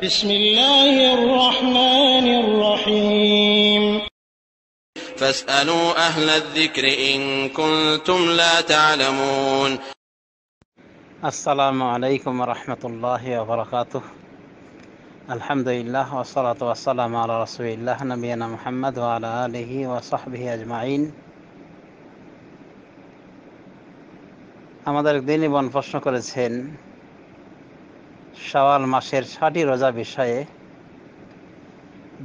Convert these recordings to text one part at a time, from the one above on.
بسم الله الرحمن الرحيم فاسألوا أهل الذكر إن كنتم لا تعلمون السلام عليكم ورحمة الله وبركاته الحمد لله والصلاة والسلام على رسول الله نبينا محمد وعلى آله وصحبه أجمعين আমাদের একদিনই বোন প্রশ্ন করেছেন শাওয়াল মাসের 6টি রোজা বিষয়ে,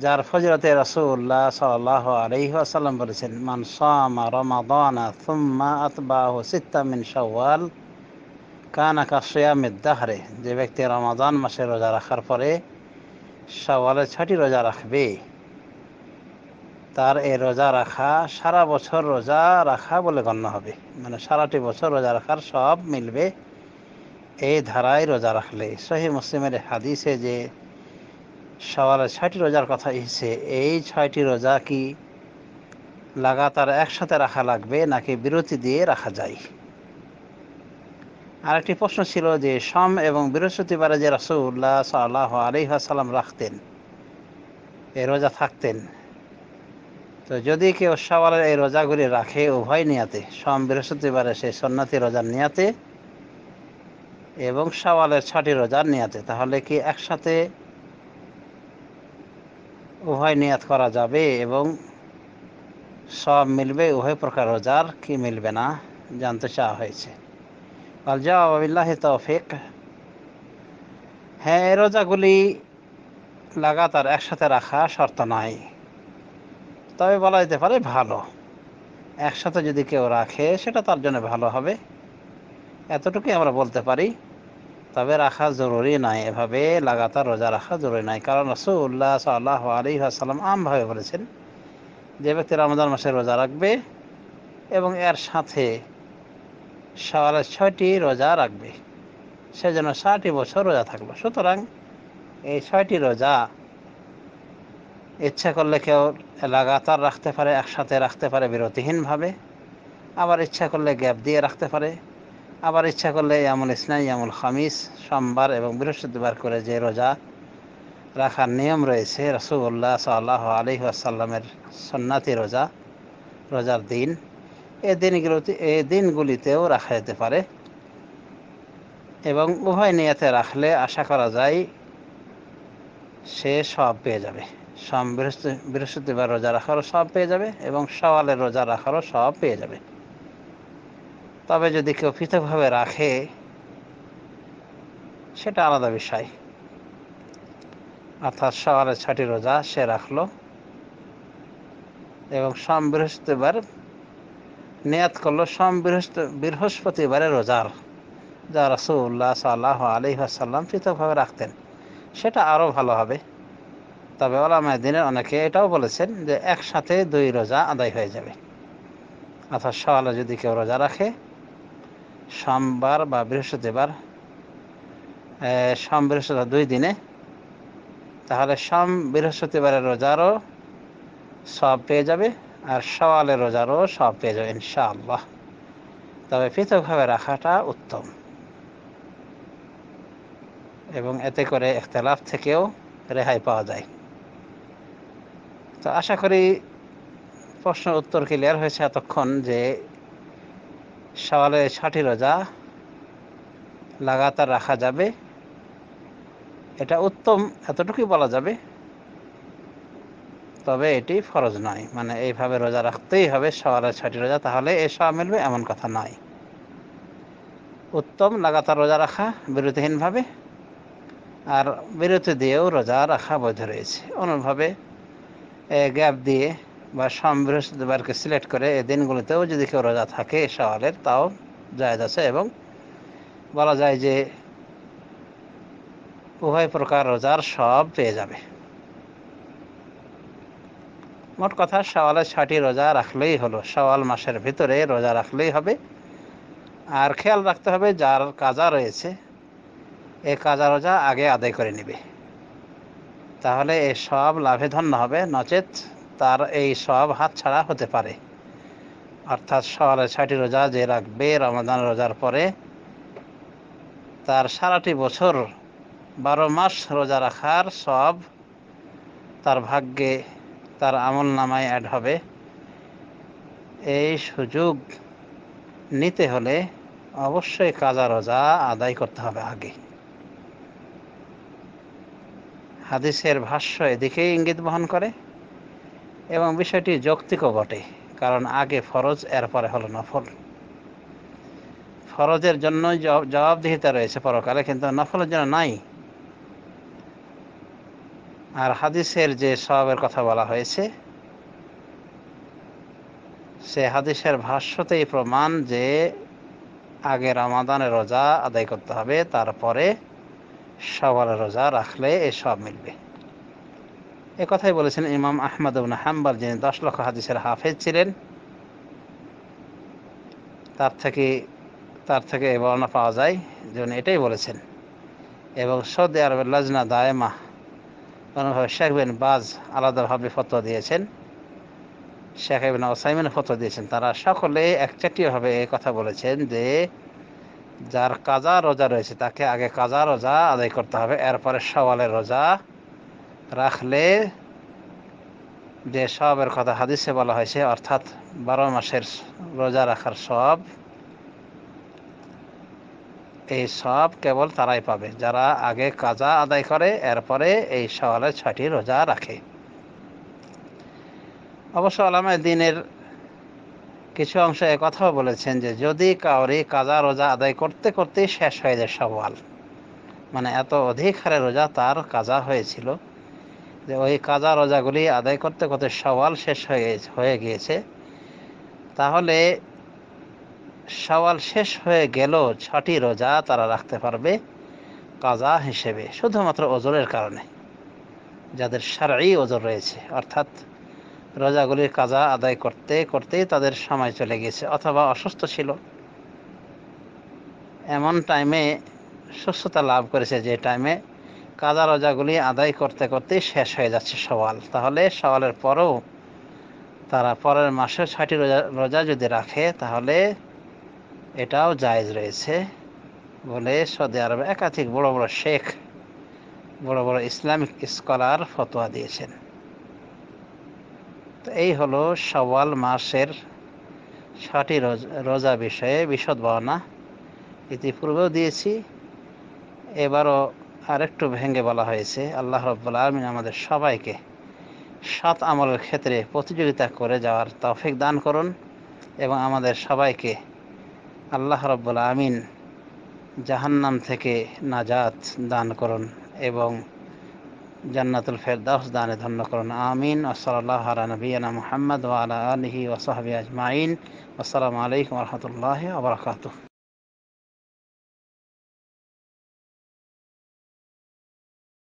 যার ফজিলতে রাসূলুল্লাহ সাল্লাল্লাহু আলাইহি ওয়াসাল্লাম বলেছেন, মান সামা রমাদানা সুম্মা আতবাহু সিত্তা মিন শাওয়াল কানা কাসিয়ামিদ দাহরে। যে ব্যক্তি রমাদান মাসে রোজা রাখার পরে শাওয়ালের 6টি রোজা রাখবে, তার এই রোজা রাখা সারা বছর রোজা রাখা বলে গণ্য হবে। মানে সারাটি বছর রোজা রাখার সব মিলবে এই ধারায় রোজা রাখলে। সহিহ মুসলিমের হাদিসে যে শাওয়ালের 6টি রোজার কথা এসেছে, এই 6টি রোজা কি লাগাতার একসাথে রাখা লাগবে নাকি বিরতি দিয়ে রাখা যায়? আরেকটি প্রশ্ন ছিল যে সোম এবং বৃহস্পতিবারে যে রাসূলুল্লাহ সাল্লাল্লাহু আলাইহি ওয়াসাল্লাম রাখতেন, এই রোজা থাকতেন, তো যদি কেউ শাওয়ালের এই রোজাগুলি রাখে উভয় নিয়াতে, সোম বৃহস্পতিবারে সেই সুন্নতি রোজার নিয়াতে এবং শাওয়ালের 6টি রোজার নিয়াতে, তাহলে কি একসাথে উভয় নিয়াত করা যাবে এবং সব মিলবে? উভয় প্রকার রোজার কি মিলবে না জানতে চাওয়া হয়েছে। আল জাওয়াব বিল্লাহি তৌফিক, হ্যাঁ, এই রোজাগুলি লাগাতার একসাথে রাখা শর্ত নাই, তবে বলা যেতে পারে ভালো। একসাথে যদি কেউ রাখে সেটা তার জন্য ভালো হবে, এতটুকুই আমরা বলতে পারি। তবে রাখা জরুরি নাই, এভাবে লাগাতার রোজা রাখা জরুরি নাই, কারণ রাসূলুল্লাহ সাল্লাল্লাহু আলাইহি ওয়াসাল্লাম আমভাবে বলেছেন, যে ব্যক্তি রমজান মাসে রোজা রাখবে এবং এর সাথে শাওয়ালের 6টি রোজা রাখবে, সেজন্য 60 বছর রোজা থাকলো। সুতরাং এই 6টি রোজা ইচ্ছা করলে কেউ লাগাতার রাখতে পারে, একসাথে রাখতে পারে বিরতিহীনভাবে, আবার ইচ্ছা করলে গ্যাপ দিয়ে রাখতে পারে, আবার ইচ্ছা করলে ইয়ামুল ইসনাইন, ইয়ামুল খামিস, সোমবার এবং বৃহস্পতিবার করে যে রোজা রাখার নিয়ম রয়েছে রাসূলুল্লাহ সাল্লাল্লাহু আলাইহি ওয়াসাল্লামের সুন্নতি রোজা, রোজার দিন, এই দিনগুলিতেও রাখা যেতে পারে এবং উভয় নিয়তে রাখলে আশা করা যায় সে সব পেয়ে যাবে। সোম বৃহস্পতিবার রোজা রাখারও সব পেয়ে যাবে এবং শাওয়ালের রোজা রাখারও সব পেয়ে যাবে। তবে যদি কেউ পৃথকভাবে রাখে সেটা আলাদা বিষয়, অর্থাৎ শাওয়ালের 6টি রোজা সে রাখলো এবং সোম বৃহস্পতিবার নিয়াত করলো সোম বৃহস্পতিবারের রোজার, যা রাসূলুল্লাহ সাল্লাল্লাহু আলাইহি ওয়াসাল্লাম পৃথকভাবে রাখতেন, সেটা আরও ভালো হবে। তবে উলামায়ে দ্বীনের অনেকে এটাও বলেছেন যে একসাথে 2 রোজা আদায় হয়ে যাবে, অর্থাৎ শাওয়ালে যদি কেউ রোজা রাখে সোমবার বা বৃহস্পতিবার, সোম বৃহস্পতিবার 2 দিনে, তাহলে সোম বৃহস্পতিবারের রোজারও সব পেয়ে যাবে আর শাওয়ালের রোজারও সব পেয়ে যাবে ইনশাআল্লাহ। তবে পৃথকভাবে রাখাটা উত্তম এবং এতে করে ইখতিলাফ থেকেও রেহাই পাওয়া যায়। তো আশা করি প্রশ্ন উত্তর ক্লিয়ার হয়েছে এতক্ষণ, যে শাওয়ালের 6টি রোজা লাগাতার রাখা যাবে, এটা উত্তম, এতটুকুই বলা যাবে। তবে এটি ফরজ নয়, মানে এইভাবে রোজা রাখতেই হবে শাওয়ালের 6টি রোজা, তাহলে এ সব মিলবে এমন কথা নয়। উত্তম লাগাতার রোজা রাখা বিরতিহীনভাবে, আর বিরতি দিয়েও রোজা রাখা বৈধ রয়েছে। অনুভাবে গ্যাপ দিয়ে বা সোম বৃহস্পতিবারকে সিলেক্ট করে এই দিনগুলিতেও যদি কেউ রোজা থাকে শাওয়ালের, তাও জায়েজ আছে এবং বলা যায় যে উভয় প্রকার রোজার সব পেয়ে যাবে। মোট কথা শাওয়ালের 6টি রোজা রাখলেই হলো, শাওয়াল মাসের ভিতরে রোজা রাখলেই হবে। আর খেয়াল রাখতে হবে যার কাজা রয়েছে এই কাজা রোজা আগে আদায় করে নেবে, তাহলে এই সব লাভে ধন্য হবে, নচেত তার এই সব হাতছাড়া হতে পারে। অর্থাৎ শাওয়ালের 6টি রোজা যে রাখবে রমাদান রোজার পরে, তার সারাটি বছর 12 মাস রোজা রাখার সব তার ভাগ্যে, তার আমল নামায় অ্যাড হবে। এই সুযোগ নিতে হলে অবশ্যই কাজা রোজা আদায় করতে হবে আগে। হাদিসের ভাষ্য এদিকেই ইঙ্গিত বহন করে এবং বিষয়টি যৌক্তিকও বটে, কারণ আগে ফরজ, এরপরে হলো নফল। ফরজের জন্য জবাবদিহিতা রয়েছে পরকালে, কিন্তু নফলের জন্য নাই। আর হাদিসের যে সওয়াবের কথা বলা হয়েছে, সে হাদিসের ভাষ্যতেই প্রমাণ যে আগে রমাদানের রোজা আদায় করতে হবে, তারপরে শাওয়ালের রোজা রাখলে এই সব মিলবে। এ কথাই বলেছেন ইমাম আহমদ ইবনে হাম্বল, যিনি 10 লক্ষ হাদিসের হাফেজ ছিলেন। তার থেকে এই বর্ণনা পাওয়া যায় যে উনি এটাই বলেছেন। এবং সৌদি আরবের লজনা দায়েমা, কোনোভাবে শেখ বিন বাজ আলাদাভাবে ফতোয়া দিয়েছেন, শেখ ইবনে উসাইমিন ফতোয়া দিয়েছেন। তারা সকলে একচাটিয়াভাবে এই কথা বলেছেন যে যার কাজা রোজা রয়েছে তাকে আগে কাজা রোজা আদায় করতে হবে, এরপরে শাওয়ালের রোজা রাখলে যে সওয়াবের কথা হাদিসে বলা হয়েছে, অর্থাৎ 12 মাসের রোজা রাখার সওয়াব, এই সওয়াব কেবল তারাই পাবে যারা আগে কাজা আদায় করে, এরপরে এই শাওয়ালের 6টি রোজা রাখে। অবশ্য উলামায়ে দ্বীনের কিছু অংশ কথাও বলেছেন যে যদি কাউরি কাজা রোজা আদায় করতে করতেই শেষ হয়ে যায় শাওয়াল, মানে এত অধিক হারে রোজা তার কাজা হয়েছিল যে ওই কাজা রোজাগুলি আদায় করতে করতে শাওয়াল শেষ হয়ে গিয়েছে, তাহলে শাওয়াল শেষ হয়ে গেল 6টি রোজা তারা রাখতে পারবে কাজা হিসেবে, শুধুমাত্র ওজরের কারণে। যাদের শারঈ ওজর রয়েছে, অর্থাৎ রোজাগুলির কাজা আদায় করতে করতেই তাদের সময় চলে গিয়েছে, অথবা অসুস্থ ছিল, এমন টাইমে সুস্থতা লাভ করেছে যে টাইমে কাজা রোজাগুলি আদায় করতে করতেই শেষ হয়ে যাচ্ছে শাওয়াল, তাহলে শাওয়ালের পরেও তারা পরের মাসে 6টি রোজা যদি রাখে তাহলে এটাও জায়েজ রয়েছে বলে সৌদি আরবে একাধিক বড় বড় শেখ, বড় বড় ইসলামিক স্কলার ফতোয়া দিয়েছেন। তো এই হলো শাওয়াল মাসের 6টি রোজা বিষয়ে বিশদ বর্ণনা। ইতিপূর্বেও দিয়েছি, এবারও আরেকটু ভেঙে বলা হয়েছে। আল্লাহ রাব্বুল আলামিন আমাদের সবাইকে সৎ আমলের ক্ষেত্রে প্রতিযোগিতা করে যাওয়ার তৌফিক দান করুন এবং আমাদের সবাইকে আল্লাহ রাব্বুল আলামিন জাহান্নাম থেকে নাজাত দান করুন এবং জান্নাতুল ফেরদাউস দানে ধন্য করুন। আমিন। সাল্লাল্লাহু আলা নবিয়িনা মুহাম্মদ ওয়া আলা আলিহি ওয়া সাহবিহি আজমাইন। আসসালামু আলাইকুম ওয়া রাহমাতুল্লাহি ওয়া বারাকাতুহু।